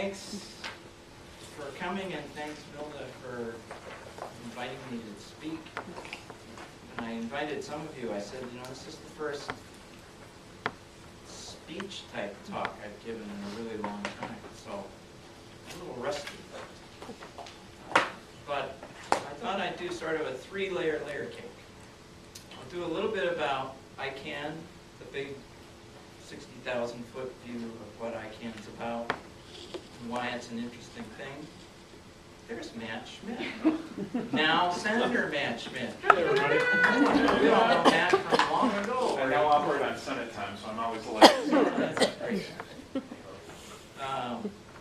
thanks for coming, and thanks, Milda, for inviting me to speak. When I invited some of you, I said, you know, this is the first speech-type talk I've given in a really long time, so I'm a little rusty. But I thought I'd do sort of a three-layer cake. I'll do a little bit about ICANN, the big 60,000-foot view of what ICANN is about, and why it's an interesting thing. There's Matt Schmidt. Now Senator Matt Schmidt. Hey everybody. We all know Matt from long ago. I now operate on Senate time, so I'm always late. That's great.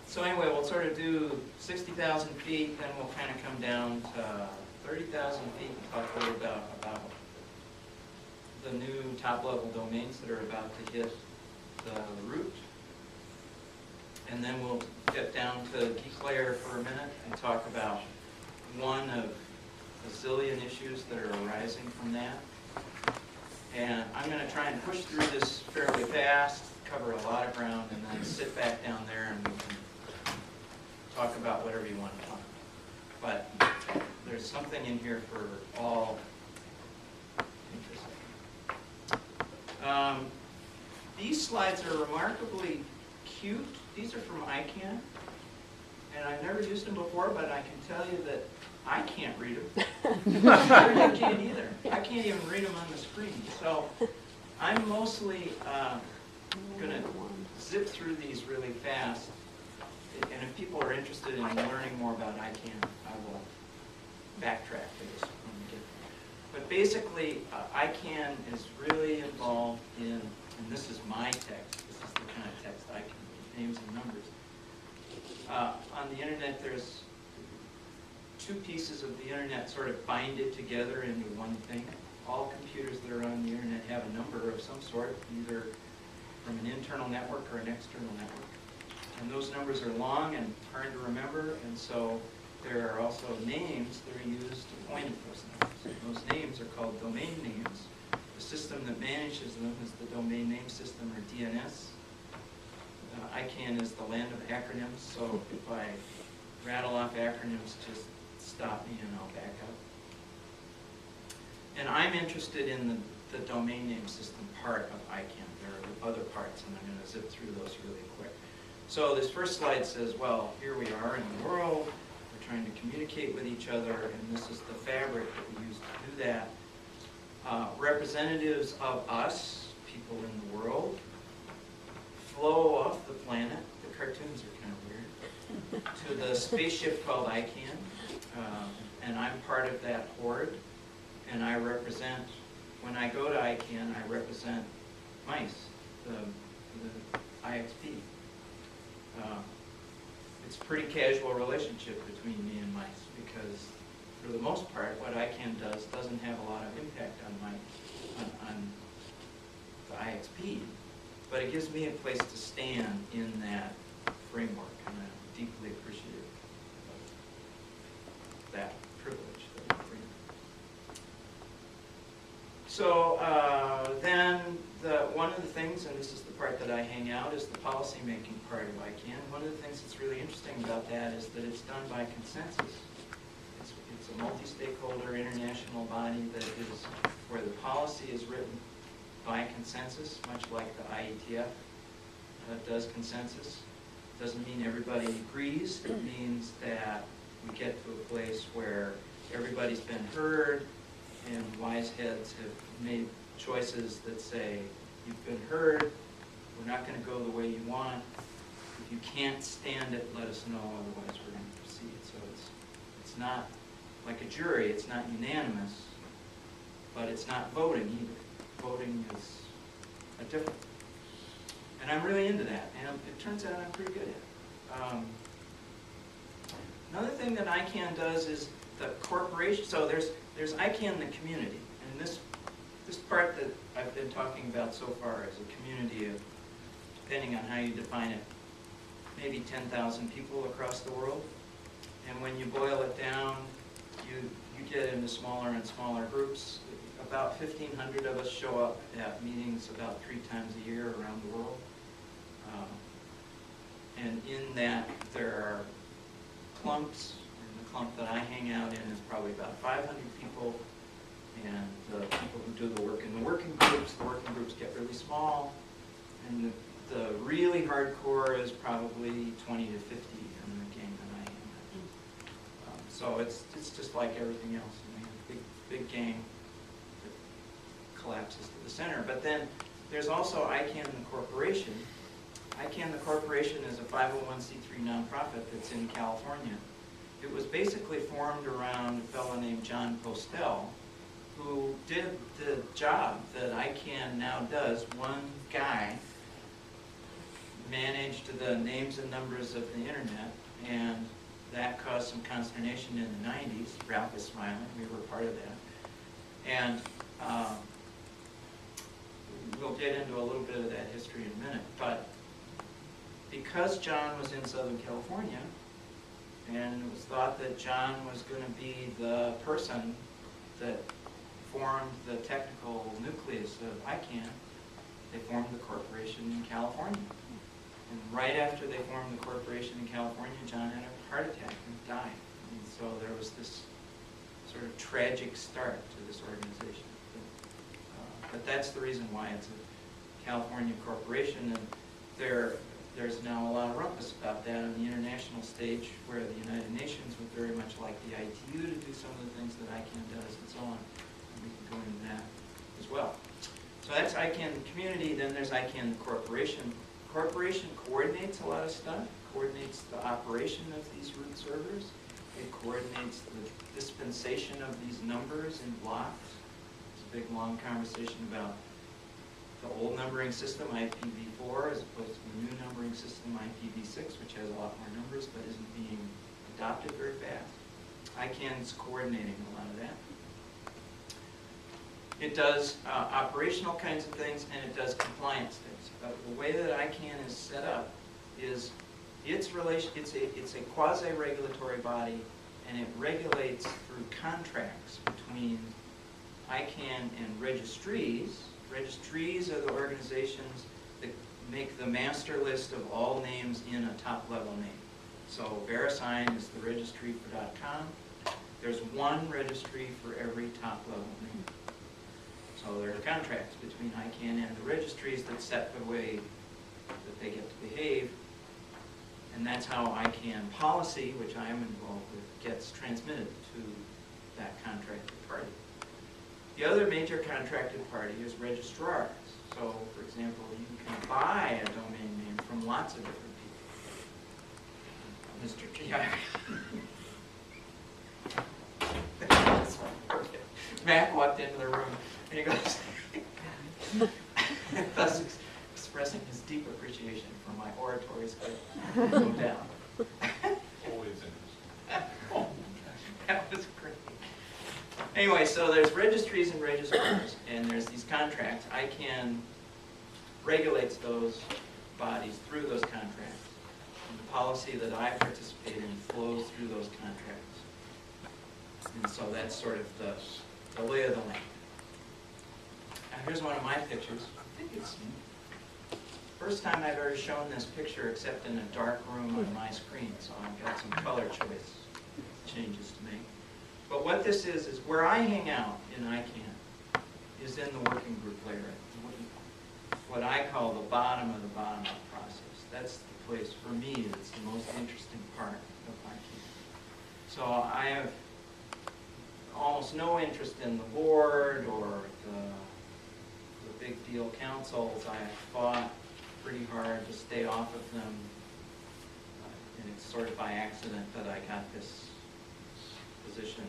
So anyway, we'll sort of do 60,000 feet, then we'll kind of come down to 30,000 feet and talk a little about the new top-level domains that are about to hit the root. And then we'll get down to geek layer for a minute and talk about one of a zillion issues that are arising from that. And I'm going to try and push through this fairly fast, cover a lot of ground, and then sit back down there and we can talk about whatever you want to talk about. But there's something in here for all interested. These slides are remarkably cute. These are from ICANN, and I've never used them before, but I can tell you that I can't read them. I'm sure you can't either. I can't even read them on the screen. So I'm mostly going to zip through these really fast. And if people are interested in learning more about ICANN, I will backtrack to this when we get there. But basically, ICANN is really involved in, and this is my text. This is the kind of text I can read, names and numbers. On the internet, there's two pieces of the internet sort of bind it together into one thing. All computers that are on the internet have a number of some sort, either from an internal network or an external network. And those numbers are long and hard to remember, and so there are also names that are used to point at those numbers. And those names are called domain names. The system that manages them is the Domain Name System, or DNS. ICANN is the land of acronyms, so if I rattle off acronyms, just stop me and I'll back up. And I'm interested in the domain name system part of ICANN. There are other parts, and I'm going to zip through those really quick. So this first slide says, well, here we are in the world. We're trying to communicate with each other, and this is the fabric that we use to do that. Representatives of us, people in the world, flow off the planet. The cartoons are kind of weird. To the spaceship called ICANN, and I'm part of that horde. And I represent, when I go to ICANN, I represent mice, the IXP. It's a pretty casual relationship between me and mice because, for the most part, what ICANN does doesn't have a lot of impact on the IXP, but it gives me a place to stand in that framework, and I'm deeply appreciative of that privilege. So then one of the things, and this is the part that I hang out, is the policy-making part of ICANN. One of the things that's really interesting about that is that it's done by consensus. It's a multi-stakeholder international body that is where the policy is written by consensus, much like the IETF does consensus. It doesn't mean everybody agrees. It means that we get to a place where everybody's been heard, and wise heads have made choices that say, you've been heard, we're not going to go the way you want. If you can't stand it, let us know, otherwise we're going to proceed. So it's not like a jury, it's not unanimous, but it's not voting either. Voting is a different. And I'm really into that, and it turns out I'm pretty good at it. Another thing that ICANN does is the corporation, so there's ICANN, the community, and this part that I've been talking about so far is a community of, depending on how you define it, maybe 10,000 people across the world. And when you boil it down, you get into smaller and smaller groups. About 1,500 of us show up at meetings about 3 times a year around the world. And in that, there are clumps, and the clump that I hang out in is probably about 500 people, and the people who do the work in the working groups get really small, and the really hardcore is probably 20 to 50 in the gang that I hang out in. So it's just like everything else. I mean, a big gang that collapses to the center. But then there's also ICANN the corporation. ICANN the corporation is a 501c3 nonprofit that's in California. It was basically formed around a fellow named John Postel, who did the job that ICANN now does. One guy managed the names and numbers of the internet, and that caused some consternation in the 90s. Ralph is smiling, we were part of that. And we'll get into a little bit of that history in a minute. But because John was in Southern California, and it was thought that John was going to be the person that formed the technical nucleus of ICANN, they formed the corporation in California. And right after they formed the corporation in California, John had a heart attack and died. And so there was this sort of tragic start to this organization. But that's the reason why it's a California corporation, and there's now a lot of rumpus about that on the international stage, where the United Nations would very much like the ITU to do some of the things that ICANN does and so on. And we can go into that as well. So that's ICANN the community. Then there's ICANN the corporation. Corporation coordinates a lot of stuff, coordinates the operation of these root servers. It coordinates the dispensation of these numbers in blocks. It's a big, long conversation about the old numbering system, IPv4, as opposed to the new numbering system, IPv6, which has a lot more numbers but isn't being adopted very fast. ICANN's coordinating a lot of that. It does operational kinds of things, and it does compliance things. The way that ICANN is set up is it's a quasi-regulatory body, and it regulates through contracts between ICANN and registries. Registries are the organizations that make the master list of all names in a top-level name. So VeriSign is the registry for .com. There's one registry for every top-level name. So there are contracts between ICANN and the registries that set the way that they get to behave. And that's how ICANN policy, which I am involved with, gets transmitted to that contracted party. The other major contracted party is registrars. So, for example, you can buy a domain name from lots of different people. Mr. G. Matt walked into the room and he goes, thus expressing his deep appreciation for my oratory skill. No doubt. Always interesting. That was great. Anyway, so there's registries and registrars, and there's these contracts. ICANN regulates those bodies through those contracts. And the policy that I participate in flows through those contracts. And so that's sort of the lay of the land. Now here's one of my pictures. I think it's first time I've ever shown this picture except in a dark room on my screen, so I've got some color choice changes to make. But what this is where I hang out in ICANN is in the working group layer, what I call the bottom of the bottom-up process. That's the place, for me, that's the most interesting part of ICANN. So I have almost no interest in the board or the big deal councils. I have fought pretty hard to stay off of them, and it's sort of by accident that I got this position.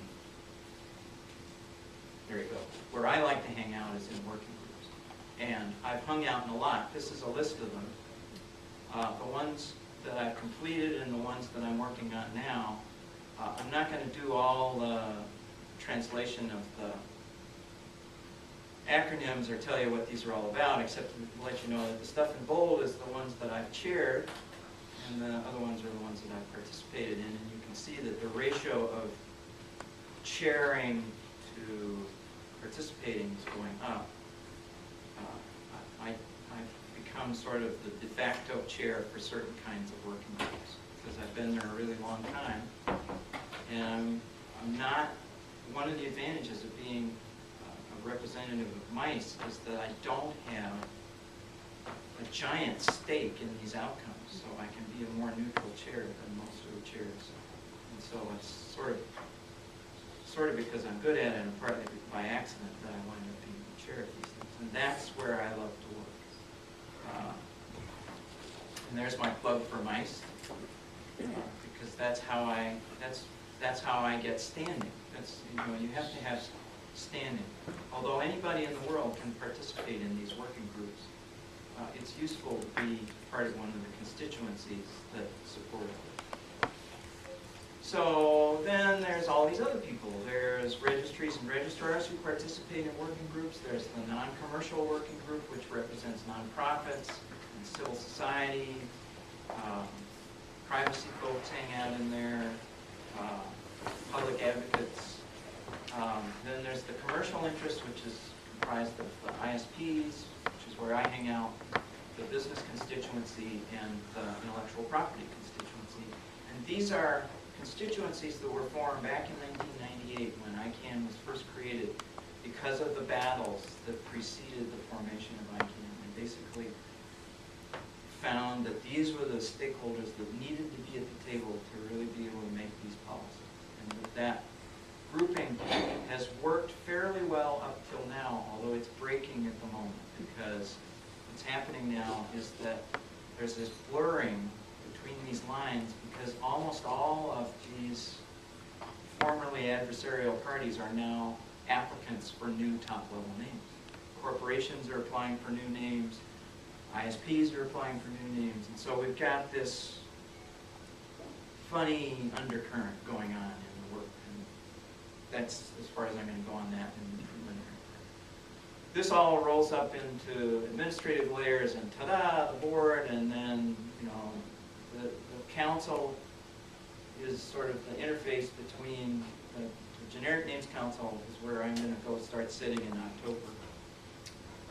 There you go. Where I like to hang out is in working groups. And I've hung out in a lot. This is a list of them. The ones that I've completed and the ones that I'm working on now. I'm not going to do all the translation of the acronyms or tell you what these are all about, except to let you know that the stuff in bold is the ones that I've chaired, and the other ones are the ones that I've participated in. And you can see that the ratio of chairing to participating is going up. I've become sort of the de facto chair for certain kinds of working groups, because I've been there a really long time. And I'm not, one of the advantages of being a representative of MICE is that I don't have a giant stake in these outcomes, so I can be a more neutral chair than most of the chairs. And so it's sort of because I'm good at it, and partly by accident, that I wind up being the chair of these things. And that's where I love to work. And there's my plug for MICE, because that's how I get standing. That's, you have to have standing. Although anybody in the world can participate in these working groups, it's useful to be part of one of the constituencies that support it. So then there's all these other people. There's registries and registrars who participate in working groups. There's the non-commercial working group, which represents nonprofits and civil society. Privacy folks hang out in there. Public advocates. Then there's the commercial interest, which is comprised of the ISPs, which is where I hang out, the business constituency, and the intellectual property constituency. And these are constituencies that were formed back in 1998 when ICANN was first created because of the battles that preceded the formation of ICANN, and basically found that these were the stakeholders that needed to be at the table to really be able to make these policies. And with that grouping has worked fairly well up till now, although it's breaking at the moment, because what's happening now is that there's this blurring between these lines, because almost all of these formerly adversarial parties are now applicants for new top-level names. Corporations are applying for new names, ISPs are applying for new names, and so we've got this funny undercurrent going on in the work, and that's as far as I'm going to go on that in the preliminary part. This all rolls up into administrative layers, and ta-da, the board, and then, the council is sort of the interface between the Generic Names Council is where I'm going to go start sitting in October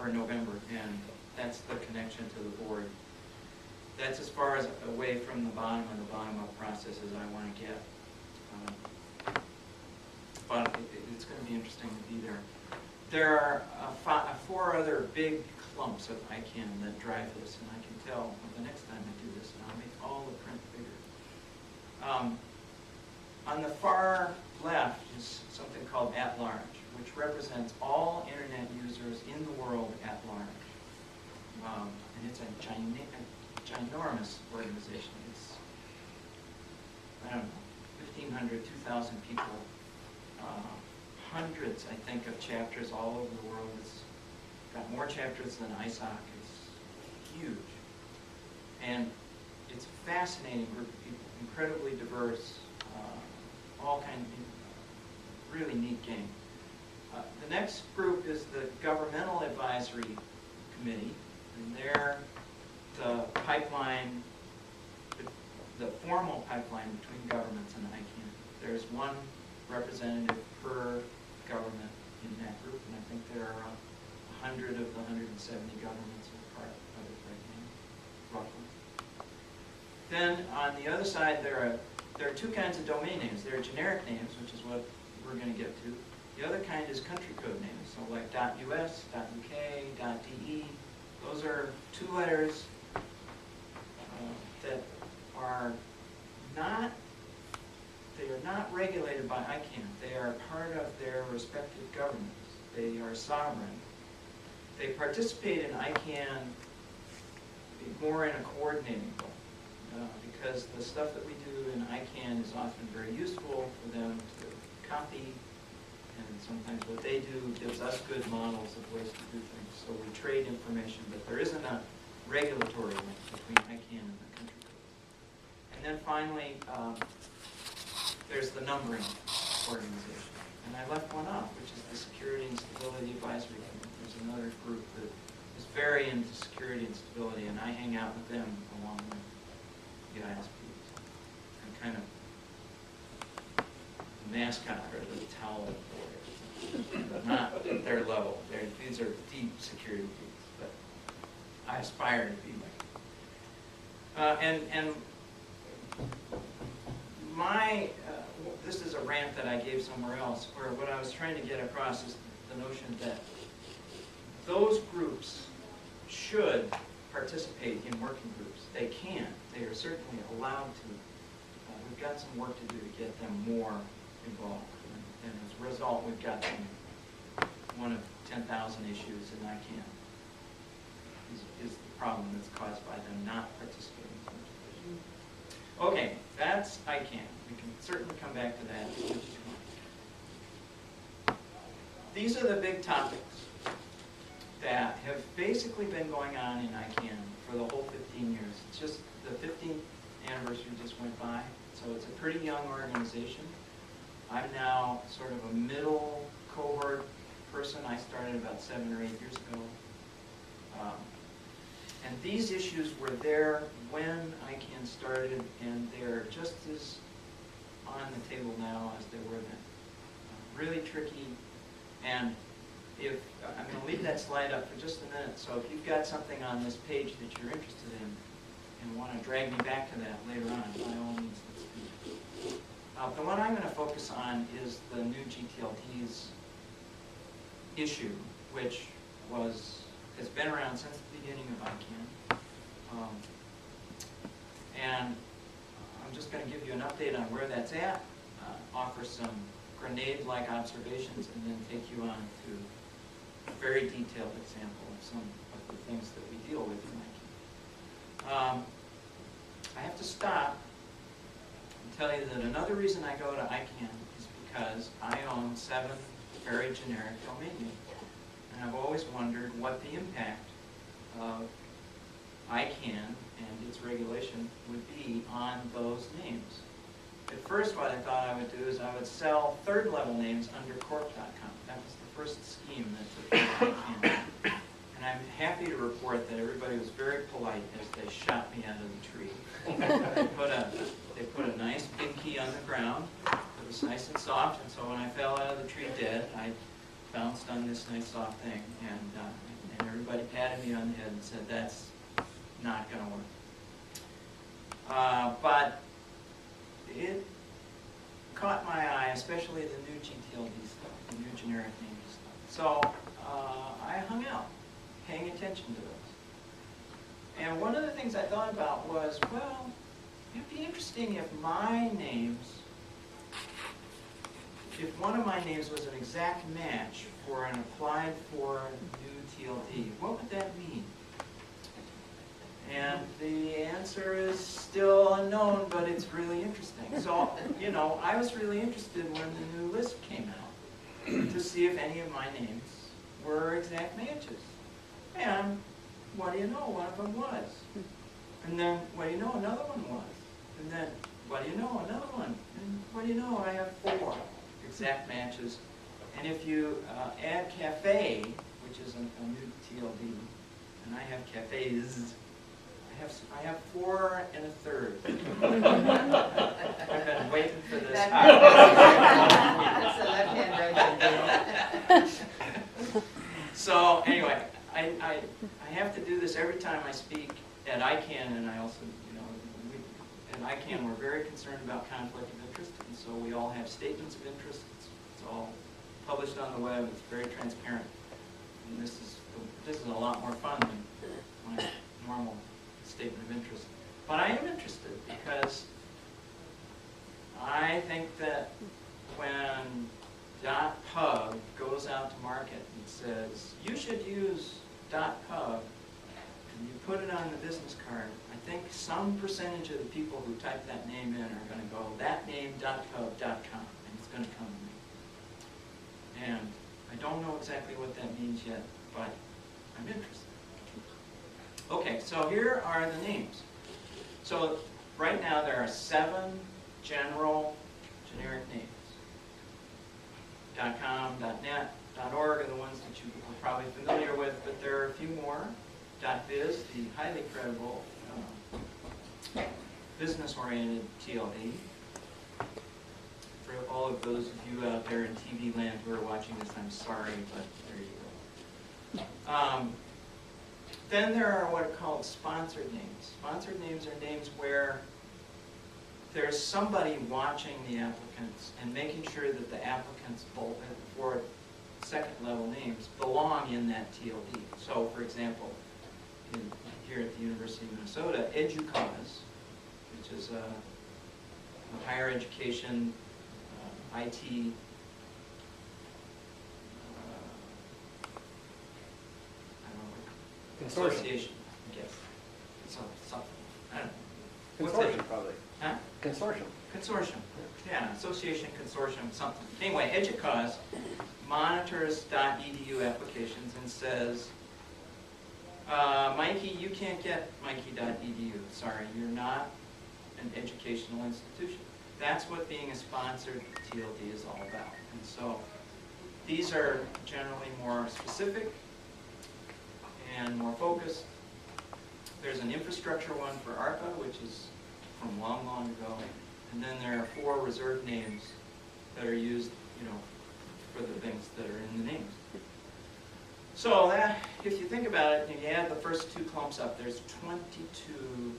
or November, and that's the connection to the board. That's as far as away from the bottom-up process as I want to get. But it's going to be interesting to be there. There are 4 other big clumps of ICANN that drive this, and I can tell the next time I do this, and I'll make all the print bigger. On the far left is something called At Large, which represents all internet users in the world at large. And it's a ginormous organization. It's, I don't know, 1,500, 2,000 people, hundreds, I think, of chapters all over the world. It's got more chapters than ISOC. It's huge. And it's a fascinating group of people, incredibly diverse, all kinds of people. Really neat game. The next group is the Governmental Advisory Committee, and they're the pipeline, the formal pipeline between governments and ICANN. There's one representative per government in that group, and I think there are 100 of the 170 governments are part of it right now, roughly. Then on the other side, there are 2 kinds of domain names. There are generic names, which is what we're going to get to. The other kind is country code names, so like .us, .uk, .de. Those are 2 letters that are not, they are not regulated by ICANN. They are part of their respective governments. They are sovereign. They participate in ICANN more in a coordinating role, because the stuff that we do in ICANN is often very useful for them to copy, and sometimes what they do gives us good models of ways to do things. So we trade information, but there isn't a regulatory link between ICANN and the country codes. And then finally, there's the numbering organization. And I left one off, which is the Security and Stability Advisory Committee. There's another group that is very into security and stability, and I hang out with them along with the ISPs. I'm kind of the mascot or the towel warrior, but not at their level. These are deep security people. But I aspire to be like. And my, this is a rant that I gave somewhere else, where what I was trying to get across is the notion that those groups should participate in working groups. They can. They are certainly allowed to. We've got some work to do to get them more involved. And as a result, we've got them, one of 10,000 issues in ICANN is the problem that's caused by them not participating. Okay, that's ICANN. We can certainly come back to that if you want. These are the big topics that have basically been going on in ICANN for the whole 15 years. It's just the 15th anniversary just went by, so it's a pretty young organization. I'm now sort of a middle cohort person. I started about 7 or 8 years ago. And these issues were there when ICANN started, and they're just as on the table now as they were then. Really tricky, and if I'm going to leave that slide up for just a minute, so if you've got something on this page that you're interested in and want to drag me back to that later on, by all means, let's do it. The one I'm going to focus on is the new gTLD's issue, which has been around since the beginning of ICANN. And I'm just going to give you an update on where that's at, offer some grenade-like observations, and then take you on to a very detailed example of some of the things that we deal with in ICANN. I have to stop and tell you that another reason I go to ICANN is because I own 7 very generic domain names. And I've always wondered what the impact of ICANN and its regulation would be on those names. At first, what I thought I would do is I would sell third-level names under corp.com. That was the first scheme that took ICANN. And I'm happy to report that everybody was very polite as they shot me out of the tree. They put a nice big key on the ground. It was nice and soft, and so when I fell out of the tree dead, I bounced on this nice soft thing, and everybody patted me on the head and said, that's not going to work. But it caught my eye, especially the new gTLD stuff, the new generic name stuff. So I hung out, paying attention to those. And one of the things I thought about was, well, it'd be interesting if if one of my names was an exact match for an applied for new TLD, what would that mean? And the answer is still unknown, but it's really interesting. So, you know, I was really interested when the new list came out to see if any of my names were exact matches. And what do you know, one of them was. And then, what do you know, another one was. And then, what do you know, another one. And what do you know, I have 4 exact matches. And if you add cafe, which is a new TLD, and I have cafes, I have 4 1/3. I've been waiting for this. That's the left-hand version. So anyway, I have to do this every time I speak at ICANN, and I also, you know, at ICANN we're very concerned about conflict of interest, and so we all have statements of interest. It's all published on the web. It's very transparent, and this is a lot more fun than my normal statement of interest. But I am interested because I think that when .pub goes out to market and says, you should use .pub, and you put it on the business card, I think some percentage of the people who type that name in are going to go, that name .pub.com, and it's going to come to me. And I don't know exactly what that means yet, but I'm interested. Okay, so here are the names. So right now there are 7 general generic names. .com, .net, .org are the ones that you are probably familiar with, but there are a few more. .biz, the highly credible business-oriented TLD. For all of those of you out there in TV land who are watching this, I'm sorry, but there you go. Then there are what are called sponsored names. Sponsored names are names where there's somebody watching the applicants and making sure that the applicants for second level names belong in that TLD. So for example, here at the University of Minnesota, EDUCAUSE, which is a higher education IT association, I guess. Something. I don't know. Consortium, probably. Huh? Consortium. Consortium. Yeah, association, consortium, something. Anyway, EDUCAUSE monitors .edu applications and says, Mikey, you can't get Mikey.edu. Sorry, you're not an educational institution. That's what being a sponsored TLD is all about. And so these are generally more specific and more focused. There's an infrastructure one for ARPA, which is from long, long ago. And then there are 4 reserved names that are used, for the things that are in the names. So that, if you think about it, and you add the first 2 clumps up, there's 22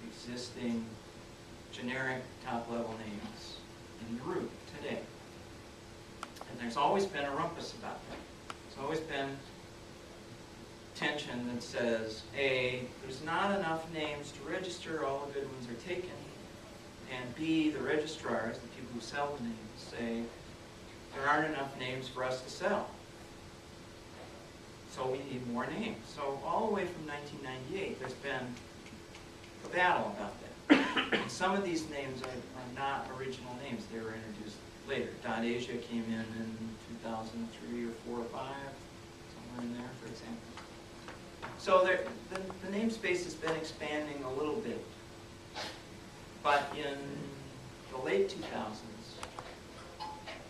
existing generic top-level names in the root today. And there's always been a rumpus about that. There's always been tension that says, A, there's not enough names to register, all the good ones are taken, and B, the registrars, the people who sell the names, say, there aren't enough names for us to sell. So we need more names. So all the way from 1998, there's been a battle about that. And some of these names are not original names. They were introduced later. .asia came in 2003 or 4 or 5, somewhere in there, for example. So the namespace has been expanding a little bit. But in the late 2000s,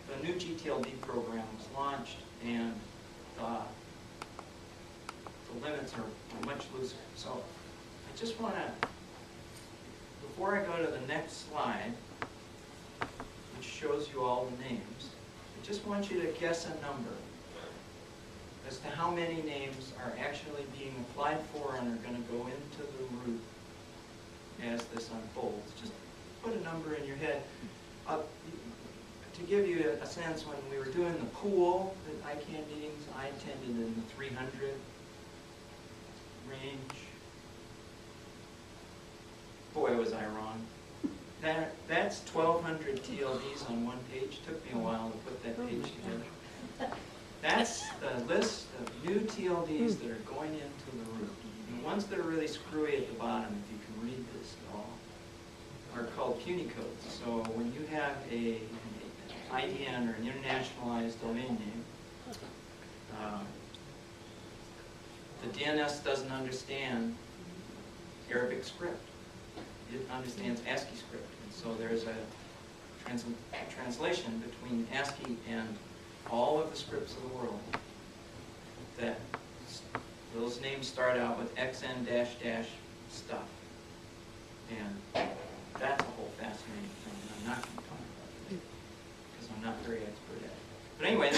the new gTLD program was launched, and the limits are much looser. So I just want to, before I go to the next slide, which shows you all the names, I just want you to guess a number as to how many names are actually being applied for and are going to go into the root as this unfolds. Just put a number in your head. To give you a sense, when we were doing the pool at ICANN meetings, I attended in the 300 range. Boy, was I wrong. That's 1,200 TLDs on one page. Took me a while to put that page together. That's the list of new TLDs that are going into the root. The ones that are really screwy at the bottom, if you can read this at all, are called puny codes. So when you have an IDN or an internationalized domain name, the DNS doesn't understand Arabic script. It understands ASCII script. And so there's a translation between ASCII and all of the scripts of the world that those names start out with XN -- stuff. And that's a whole fascinating thing, and I'm not going to talk about it because I'm not very expert at it. But anyway,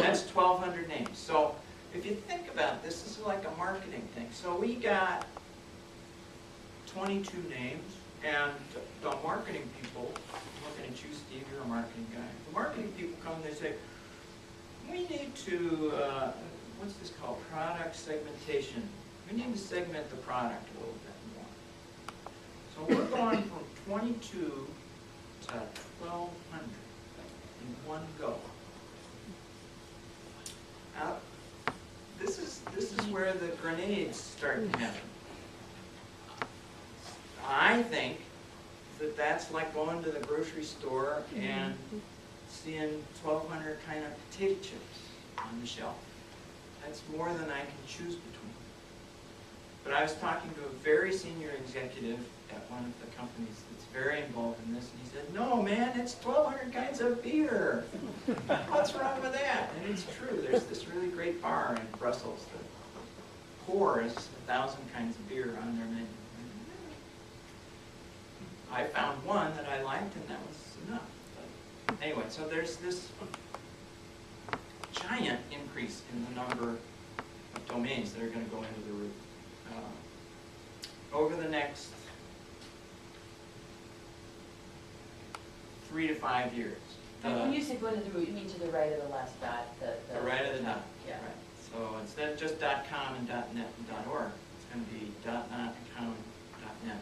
that's 1,200 names. So if you think about this, this is like a marketing thing. So we got 22 names, and the marketing people, I'm looking at you, Steve, you're a marketing guy. The marketing people come and they say, we need to, what's this called? Product segmentation. We need to segment the product a little bit more. So we're going from 22 to 1,200 in one go. Now, this is where the grenades start to happen. I think that that's like going to the grocery store and seeing 1,200 kind of potato chips on the shelf. That's more than I can choose between. But I was talking to a very senior executive at one of the companies that's very involved in this, and he said, no, man, it's 1,200 kinds of beer. What's wrong with that? And it's true. There's this really great bar in Brussels that pours 1,000 kinds of beer on their menu. I found one that I liked, and that was enough. But anyway, so there's this giant increase in the number of domains that are going to go into the root. over the next 3 to 5 years. When you say go to the root, you mean to the right of the last dot? The right of the dot. Yeah. Right. So instead of just .com and .net and .org, it's going to be .net, .com, .net,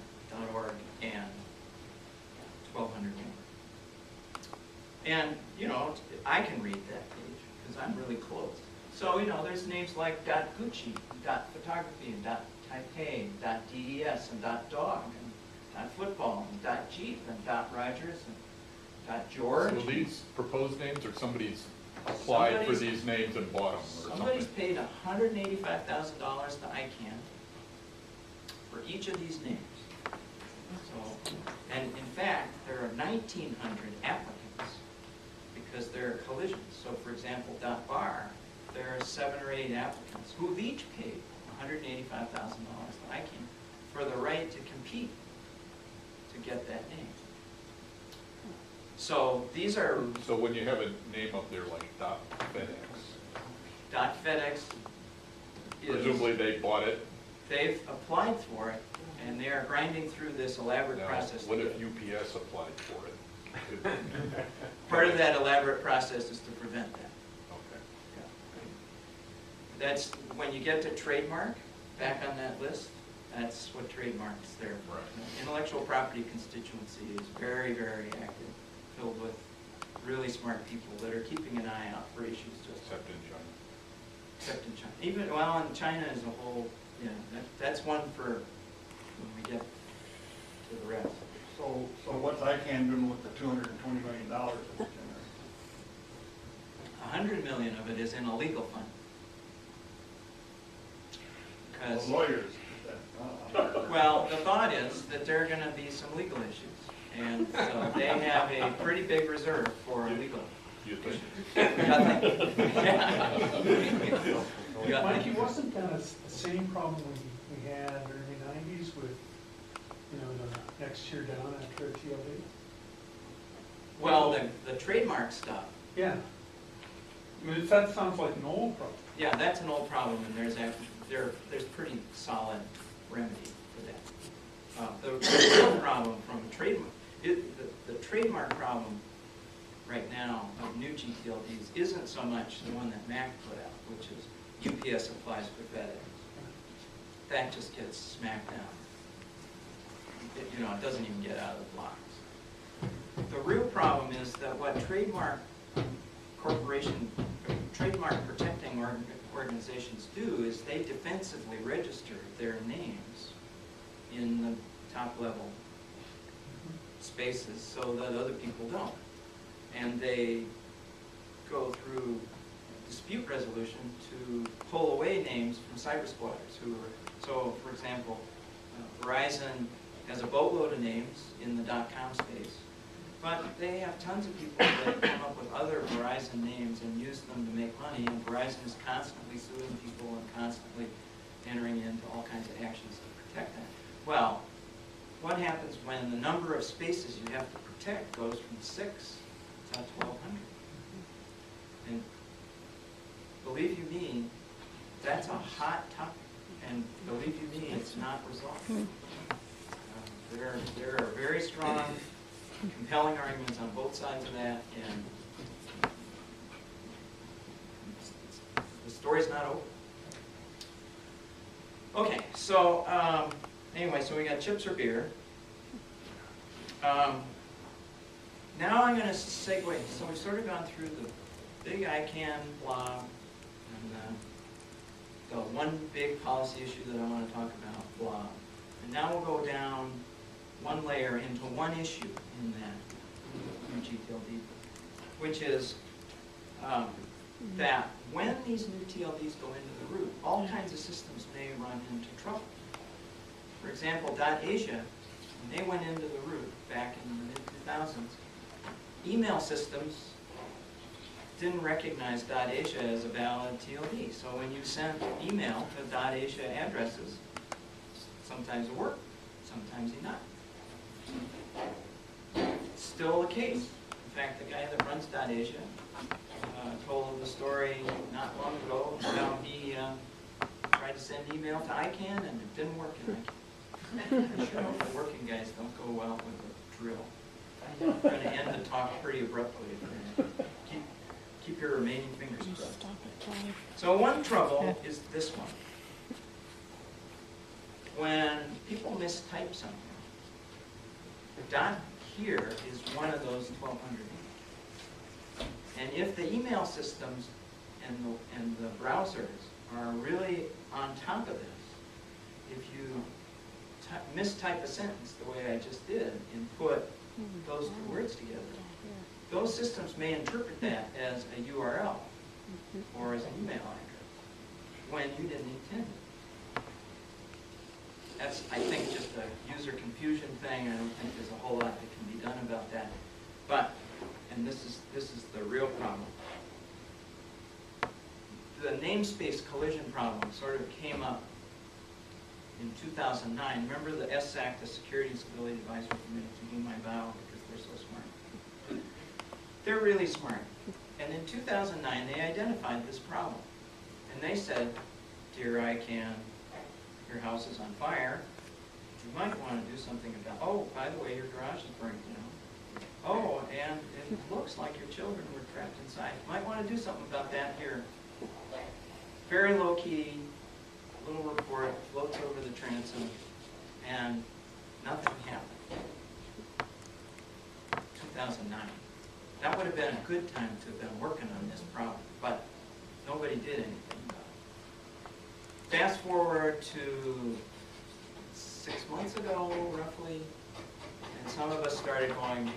.org, and 1,200 more. And, you know, I can read that page because I'm really close. So, you know, there's names like .Gucci, .photography, and .Taipei, .des, and .dog, and .football, and .jeep, and .rogers, and .george. So these proposed names, or somebody's applied for these names and bought them, or something? Somebody's paid $185,000 to ICANN for each of these names. So, and in fact, there are 1,900 applicants because there are collisions. So for example, .bar, there are 7 or 8 applicants who have each paid $185,000 to ICANN for the right to compete to get that name. So these are So when you have a name up there like .fedex, .fedex is, presumably they bought it. they've applied for it, and they are grinding through this elaborate Now, process. what if UPS applied for it? Part of that elaborate process is to prevent that. Okay. That's, when you get to trademark, back on that list, that's what trademark's there for. Right. Intellectual property constituency is very, very active, filled with really smart people that are keeping an eye out for issues just Except in China. except in China. Even, well, in China as a whole, you know, that's one for when we get to the rest. So what's ICANN doing with the $220 million that it generates? $100 million of it is in a legal fund. Because, Well, lawyers. well, the thought is that there are going to be some legal issues. And so they have a pretty big reserve for legal. You think? Yeah. Mikey, wasn't that the same problem we had in the early 90s with, you know, the next year down after a TLD? Well, the trademark stuff, Yeah. I mean, that sounds like an old problem. yeah, that's an old problem, and there's pretty solid remedy for that. The real problem from trademark, the trademark problem right now of new gTLDs isn't so much the one that Mac put out, which is UPS applies for FedEx. That just gets smacked down. It doesn't even get out of the blocks. The real problem is that what trademark protecting organizations do is they defensively register their names in the top level spaces so that other people don't. And they go through dispute resolution to pull away names from cyber squatters so for example, Verizon has a boatload of names in the .com space, but they have tons of people that come up with other Verizon names and use them to make money, and Verizon is constantly suing people and constantly entering into all kinds of actions to protect that. Well, what happens when the number of spaces you have to protect goes from 6 to 1,200? And believe you me, that's a hot topic, and believe you me, it's not resolved. There are very strong, compelling arguments on both sides of that, and the story's not over. Okay, so anyway, so we got chips or beer. Now I'm going to segue. So we've sort of gone through the big ICANN blob and the one big policy issue that I want to talk about, blob. And now we'll go down one layer into one issue in that gTLD, which is that when these new TLDs go into the root, all kinds of systems may run into trouble. For example, .asia, when they went into the root back in the mid-2000s, email systems didn't recognize .asia as a valid TLD. So when you sent email to .asia addresses, sometimes it worked, sometimes it not. Still the case. In fact, the guy that runs .asia told the story not long ago how he tried tried to send email to ICANN and it didn't work in ICANN. I'm sure the working guys don't go well with a drill. I'm going to end the talk pretty abruptly. Keep your remaining fingers crossed. So one trouble is this one. When people mistype something, dot here is one of those 1,200 names. And if the email systems and the browsers are really on top of this, if you mistype a sentence the way I just did and put those two words together, those systems may interpret that as a URL or as an email address when you didn't intend it. That's, I think, just a user confusion thing. I don't think there's a whole lot that can be done about that. But, and this is the real problem. The namespace collision problem sort of came up in 2009. Remember the SAC, the Security and Stability Advisory Committee, to whom I bow because they're so smart. They're really smart. And in 2009, they identified this problem. And they said, dear ICANN, your house is on fire. You might want to do something about, oh, by the way, your garage is burning down. Oh, and it looks like your children were trapped inside. You might want to do something about that here. Very low-key, little report, floats over the transom, and nothing happened. 2009. That would have been a good time to have been working on this problem, but nobody did anything about it. Fast forward to 6 months ago, roughly, and some of us started going,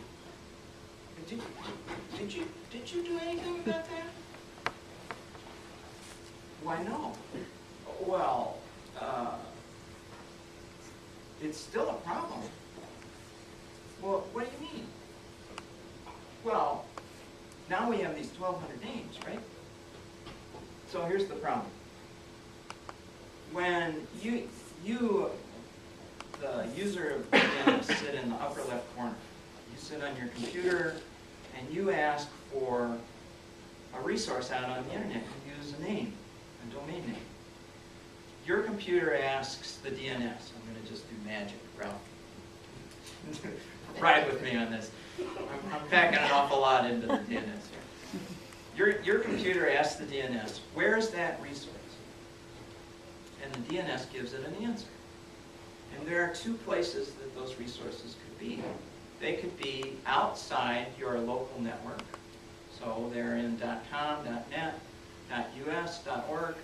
did you do anything about that? Why no? Well, it's still a problem. Well, what do you mean? Well, now we have these 1,200 names, right? So here's the problem. When you the user of DNS, sit in the upper left corner. You sit on your computer and you ask for a resource out on the internet. You use a name, a domain name. Your computer asks the DNS. I'm going to just do magic, Ralph. Ride with me on this. I'm packing an awful lot into the DNS here. Your computer asks the DNS, where's that resource? And the DNS gives it an answer. And there are two places that those resources could be. They could be outside your local network. So they're in .com, .net, .us, .org.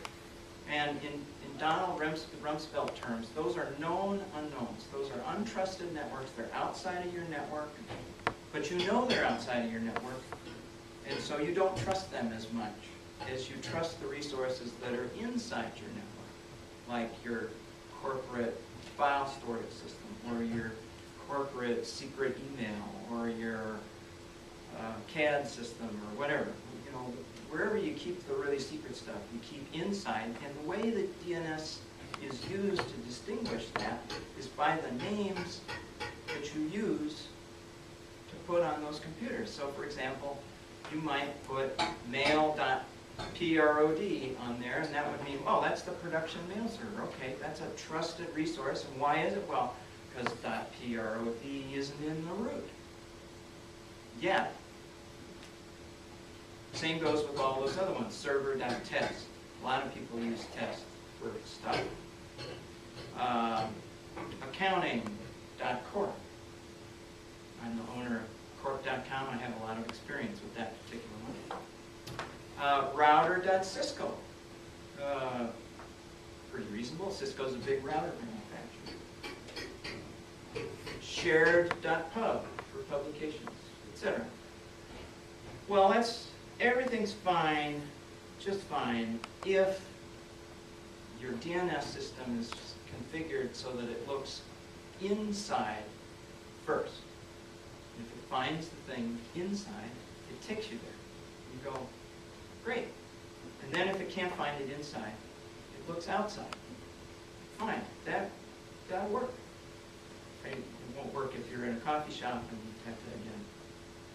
And in Donald Rumsfeld terms, those are known unknowns. Those are untrusted networks. They're outside of your network. But you know they're outside of your network. And so you don't trust them as much as you trust the resources that are inside your network, like your corporate file storage system, or your corporate secret email, or your CAD system, or whatever. You know, wherever you keep the really secret stuff, you keep inside. And the way that DNS is used to distinguish that is by the names that you use to put on those computers. So, for example, you might put mail.prod on there, and that would mean, oh, that's the production mail server. Okay, that's a trusted resource. And why is it? Well, because .prod isn't in the root yet. Same goes with all those other ones. Server.test. A lot of people use test for stuff. Accounting.corp. I'm the owner of corp.com. I have a lot of experience with that particular one. Router.cisco. Pretty reasonable. Cisco's a big router manufacturer. Shared.pub for publications, etc. Well, everything's fine, just fine, if your DNS system is configured so that it looks inside first. If it finds the thing inside, it takes you there. You go, great. And then if it can't find it inside, it looks outside. Fine, that'll work. Okay, it won't work if you're in a coffee shop and you have to, again,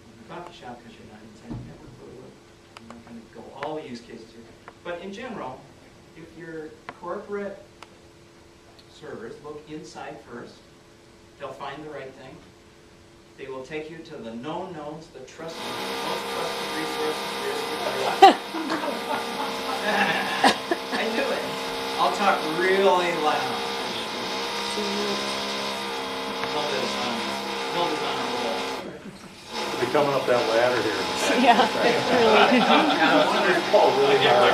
in the coffee shop because you're not inside the network. I'm not going to go all the use cases here. But in general, if your corporate servers look inside first, they'll find the right thing. They will take you to the known knowns, the trusted, most trusted resources there is to do. I knew it. I'll talk really loud. Hilda's on a roll. Be coming up that ladder here. Yeah, it's really. Paul really hard.